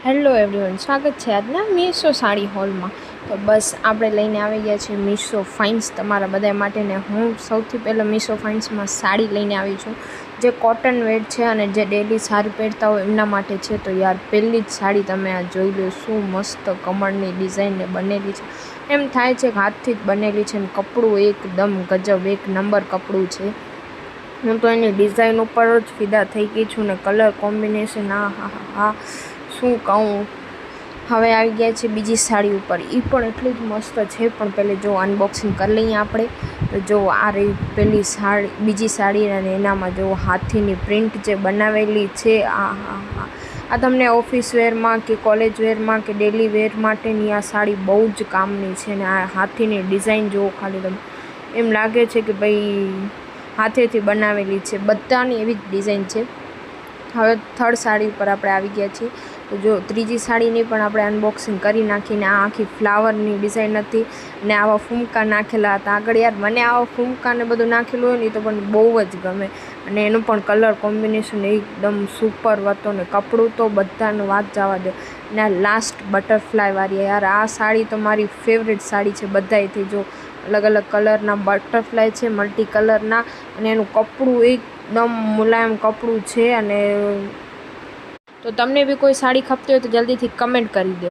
Hello everyone, સ્વાગત છે આજના મીશો સાડી હોલમાં। તો બસ આપણે લઈને આવી ગયા છીએ મીશો ફાઇન્સ તમારા બધા માટે ને હું સૌથી પહેલાં મીશો ફાઇન્સમાં સાડી લઈને આવી છું જે કોટન વેર છે અને જે ડેલી સાડી પહેરતા હોય એમના માટે છે। તો યાર પહેલી જ સાડી તમે આ જોઈ લો, શું મસ્ત કમળની ડિઝાઇનને બનેલી છે। એમ થાય છે કે હાથથી જ બનેલી છે ને કપડું એકદમ ગજબ, એક નંબર કપડું છે। હું તો એની ડિઝાઇન ઉપર જ ફિદા થઈ ગઈ છું ને કલર કોમ્બિનેશન હા શું કહું। હવે આવી ગયા છે બીજી સાડી ઉપર, એ પણ એટલી જ મસ્ત છે। પણ પહેલે જો અનબોક્સિંગ કરી લઈએ આપણે। તો જો આ રહી પેલી સાડી, બીજી સાડી અને એનામાં જો હાથીની પ્રિન્ટ જે બનાવેલી છે। આ તમને ઓફિસ વેરમાં કે કોલેજ વેરમાં કે ડેલી વેર માટેની આ સાડી બહુ જ કામની છે। ને આ હાથીની ડિઝાઇન જુઓ ખાલી તમે, એમ લાગે છે કે ભાઈ હાથેથી બનાવેલી છે, બધાની એવી જ ડિઝાઇન છે। હવે થર્ડ સાડી ઉપર આપણે આવી ગયા છીએ। તો જો ત્રીજી સાડીની પણ આપણે અનબોક્સિંગ કરી નાખીને આ આખી ફ્લાવરની ડિઝાઇન હતી ને આવા ફૂમકા નાખેલા હતા આગળ। યાર મને આવા ફૂમકા ને બધું નાખેલું હોય ને તો પણ બહુ જ ગમે અને એનું પણ કલર કોમ્બિનેશન એકદમ સુપર હતો ને કપડું તો બધાનું વાત જવા દે। ને આ લાસ્ટ બટરફ્લાયવાળી, યાર આ સાડી તો મારી ફેવરેટ સાડી છે બધાયથી। જો અલગ અલગ કલરના બટરફ્લાય છે, મલ્ટી કલરના, અને એનું કપડું એકદમ મુલાયમ કપડું છે। અને તો તમને બી કોઈ સાડી ખપતી હોય તો જલ્દીથી કમેન્ટ કરી દો।